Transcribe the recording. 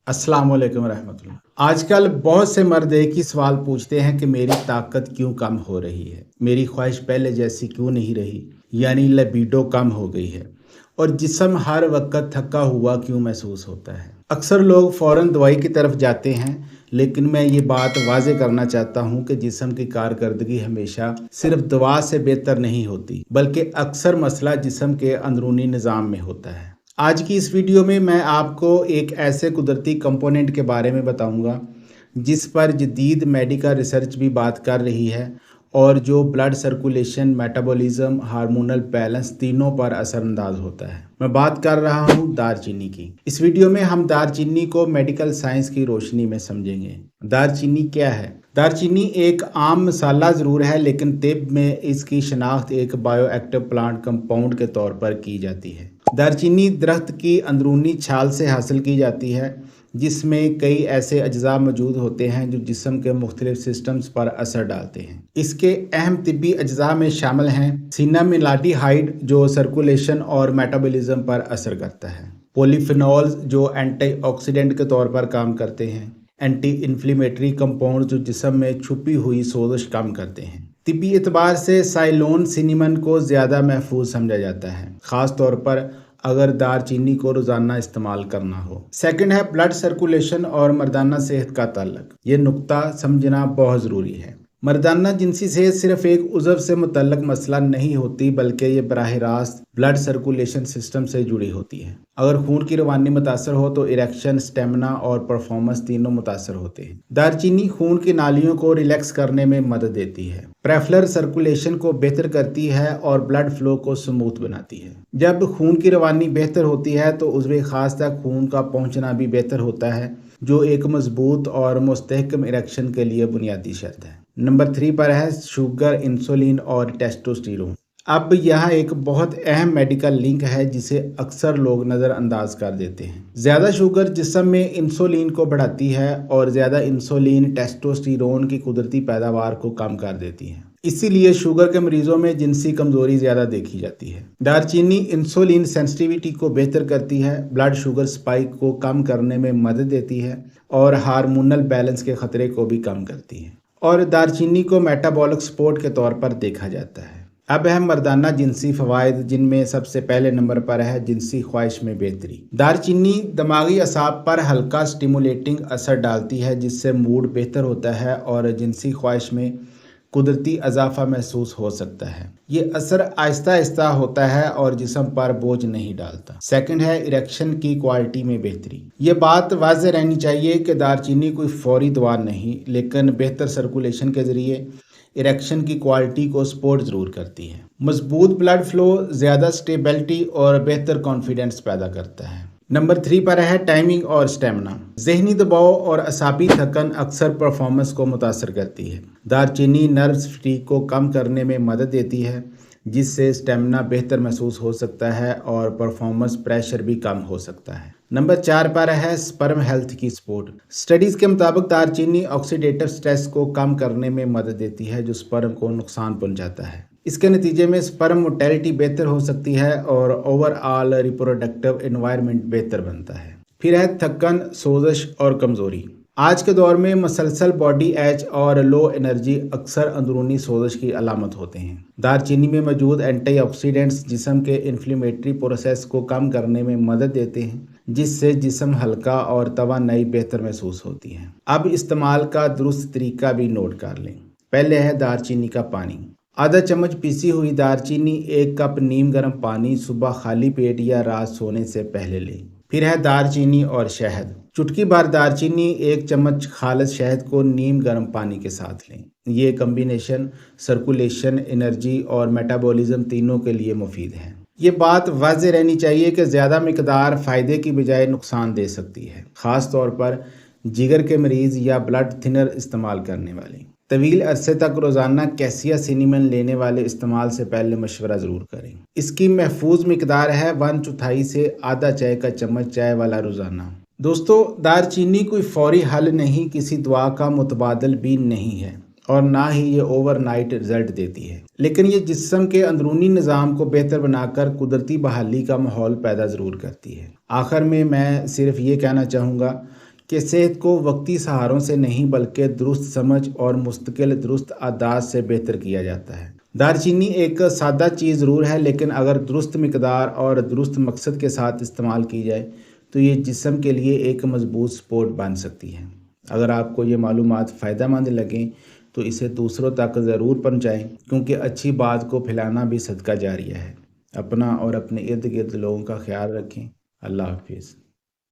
अस्सलाम वालेकुम रहमतुल्लाह। आजकल बहुत से मर्द एक ही सवाल पूछते हैं कि मेरी ताकत क्यों कम हो रही है, मेरी ख्वाहिश पहले जैसी क्यों नहीं रही, यानी लिबिडो कम हो गई है और जिस्म हर वक्त थका हुआ क्यों महसूस होता है। अक्सर लोग फ़ौरन दवाई की तरफ जाते हैं, लेकिन मैं ये बात वाज़े करना चाहता हूँ कि जिस्म की कारकर्दगी हमेशा सिर्फ दवा से बेहतर नहीं होती, बल्कि अक्सर मसला जिस्म के अंदरूनी निज़ाम में होता है। आज की इस वीडियो में मैं आपको एक ऐसे कुदरती कंपोनेंट के बारे में बताऊंगा जिस पर जदीद मेडिकल रिसर्च भी बात कर रही है और जो blood circulation, metabolism, hormonal balance तीनों पर असरअंदाज होता है। मैं बात कर रहा हूँ दारचीनी की। इस वीडियो में हम दारचीनी को मेडिकल साइंस की रोशनी में समझेंगे। दारचीनी क्या है? दारचीनी एक आम मसाला ज़रूर है, लेकिन तिब में इसकी शनाख्त एक बायोएक्टिव प्लांट कंपाउंड के तौर पर की जाती है। दारचीनी दरख्त की अंदरूनी छाल से हासिल की जाती है, जिसमें कई ऐसे अज्जा मौजूद होते हैं जो जिस्म के मुख्तलिफ सिस्टम्स पर असर डालते हैं। इसके अहम तिब्बी अज्जा में शामिल हैं सिनामिलाडिहाइड जो सर्कुलेशन और मेटाबॉलिज्म पर असर करता है, पॉलीफिनॉल्स जो एंटीऑक्सीडेंट के तौर पर काम करते हैं, एंटी इन्फ्लेमेटरी कंपाउंड जो जिस्म में छुपी हुई सोजिश कम करते हैं। तिब्बी एतबार से साइलोन सिनेमन को ज़्यादा महफूज समझा जाता है, ख़ास तौर पर अगर दारचीनी को रोज़ाना इस्तेमाल करना हो। सेकंड है ब्लड सर्कुलेशन और मर्दाना सेहत का ताल्लुक। ये नुक्ता समझना बहुत ज़रूरी है। मर्दाना जिनसी सेहत सिर्फ एक उज़व से मुतल्लक मसला नहीं होती, बल्कि ये बराह रास्त ब्लड सर्कुलेशन सिस्टम से जुड़ी होती है। अगर खून की रवानी मुतासर हो तो इरेक्शन, स्टेमिना और परफॉर्मेंस तीनों मुतासर होते हैं। दारचीनी खून की नालियों को रिलैक्स करने में मदद देती है, पेरिफेरल सर्कुलेशन को बेहतर करती है और ब्लड फ्लो को स्मूथ बनाती है। जब खून की रवानी बेहतर होती है तो उज़्व खास तक खून का पहुंचना भी बेहतर होता है, जो एक मजबूत और मुस्तहकम इरेक्शन के लिए बुनियादी शर्त है। नंबर 3 पर है शुगर, इंसुलिन और टेस्टोस्टेरोन। अब यहाँ एक बहुत अहम मेडिकल लिंक है जिसे अक्सर लोग नज़रअंदाज कर देते हैं। ज़्यादा शुगर जिस्म में इंसुलिन को बढ़ाती है और ज़्यादा इंसुलिन टेस्टोस्टेरोन की कुदरती पैदावार को कम कर देती है। इसीलिए शुगर के मरीजों में जिनसी कमजोरी ज़्यादा देखी जाती है। दारचीनी इंसुलिन सेंसिटिविटी को बेहतर करती है, ब्लड शुगर स्पाइक को कम करने में मदद देती है और हार्मोनल बैलेंस के ख़तरे को भी कम करती है। और दारचीनी को मेटाबॉलिक सपोर्ट के तौर पर देखा जाता है। अब है मर्दाना जिनसी फ़वाइद, जिनमें सबसे पहले नंबर पर है जिनसी ख्वाहिश में बेहतरी। दारचीनी दिमागी असाब पर हल्का स्टिमुलेटिंग असर डालती है, जिससे मूड बेहतर होता है और जिनसी ख्वाहिश में कुदरती इजाफा महसूस हो सकता है। ये असर आहिस्ता आहिस्ता होता है और जिस्म पर बोझ नहीं डालता। सेकंड है इरेक्शन की क्वालिटी में बेहतरी। ये बात वाज़ेह रहनी चाहिए कि दारचीनी कोई फौरी दवा नहीं, लेकिन बेहतर सर्कुलेशन के ज़रिए इरेक्शन की क्वालिटी को सपोर्ट ज़रूर करती है। मजबूत ब्लड फ्लो ज़्यादा स्टेबिलिटी और बेहतर कॉन्फिडेंस पैदा करता है। नंबर 3 पर है टाइमिंग और स्टेमिना। जहनी दबाव और असाबी थकन अक्सर परफॉर्मेंस को मुतासर करती है। दारचीनी नर्व्स फटीग को कम करने में मदद देती है, जिससे स्टेमिना बेहतर महसूस हो सकता है और परफॉर्मेंस प्रेशर भी कम हो सकता है। नंबर 4 पर है स्पर्म हेल्थ की सपोर्ट। स्टडीज़ के मुताबिक दारचीनी ऑक्सीडेटिव स्ट्रेस को कम करने में मदद देती है, जो स्पर्म को नुकसान पहुंचाता है। इसके नतीजे में स्पर्म मोटेलिटी बेहतर हो सकती है और ओवरऑल रिप्रोडक्टिव एनवायरनमेंट बेहतर बनता है। फिर है थकन, सोजिश और कमज़ोरी। आज के दौर में मसलसल बॉडी एच और लो एनर्जी अक्सर अंदरूनी सोजिश की अलामत होते हैं। दारचीनी में मौजूद एंटीऑक्सीडेंट्स जिस्म के इन्फ्लेमेटरी प्रोसेस को कम करने में मदद देते हैं, जिससे जिस्म हल्का और तवानाई बेहतर महसूस होती है। अब इस्तेमाल का दुरुस्त तरीका भी नोट कर लें। पहले है दारचीनी का पानी। आधा चम्मच पीसी हुई दारचीनी 1 कप नीम गर्म पानी सुबह खाली पेट या रात सोने से पहले लें। फिर है दारचीनी और शहद। चुटकी भर दारचीनी 1 चम्मच खालिस शहद को नीम गर्म पानी के साथ लें। ये कम्बिनेशन सर्कुलेशन, एनर्जी और मेटाबॉलिज्म तीनों के लिए मुफीद है। ये बात वाज़ेह रहनी चाहिए कि ज़्यादा मिकदार फ़ायदे की बजाय नुकसान दे सकती है, ख़ास तौर पर जिगर के मरीज़ या ब्लड थिनर इस्तेमाल करने वाले। तवील अरसे तक रोज़ाना कैसिया सिनेमन लेने वाले इस्तेमाल से पहले मशवरा ज़रूर करें। इसकी महफूज मिकदार है 1/4 से आधा चाय का चम्मच चाय वाला रोज़ाना। दोस्तों, दारचीनी कोई फौरी हल नहीं, किसी दुआ का मुतबादल भी नहीं है और ना ही ये ओवरनाइट रिजल्ट देती है, लेकिन ये जिस्म के अंदरूनी निज़ाम को बेहतर बनाकर कुदरती बहाली का माहौल पैदा ज़रूर करती है। आखिर में मैं सिर्फ ये कहना चाहूँगा کہ صحت کو وقتی سہاروں سے نہیں بلکہ درست سمجھ اور مستقل درست عادات سے بہتر کیا جاتا ہے۔ دار چینی ایک سادہ چیز ضرور ہے، لیکن اگر درست مقدار اور درست مقصد کے ساتھ استعمال کی جائے تو یہ جسم کے لیے ایک مضبوط سپورٹ بن سکتی ہے۔ اگر آپ کو یہ معلومات فائدہ مند لگیں تو اسے دوسروں تک ضرور پہنچائیں، کیونکہ اچھی بات کو پھیلانا بھی صدقہ جاریہ ہے۔ اپنا اور اپنے ارد گرد لوگوں کا خیال رکھیں۔ اللہ حافظ۔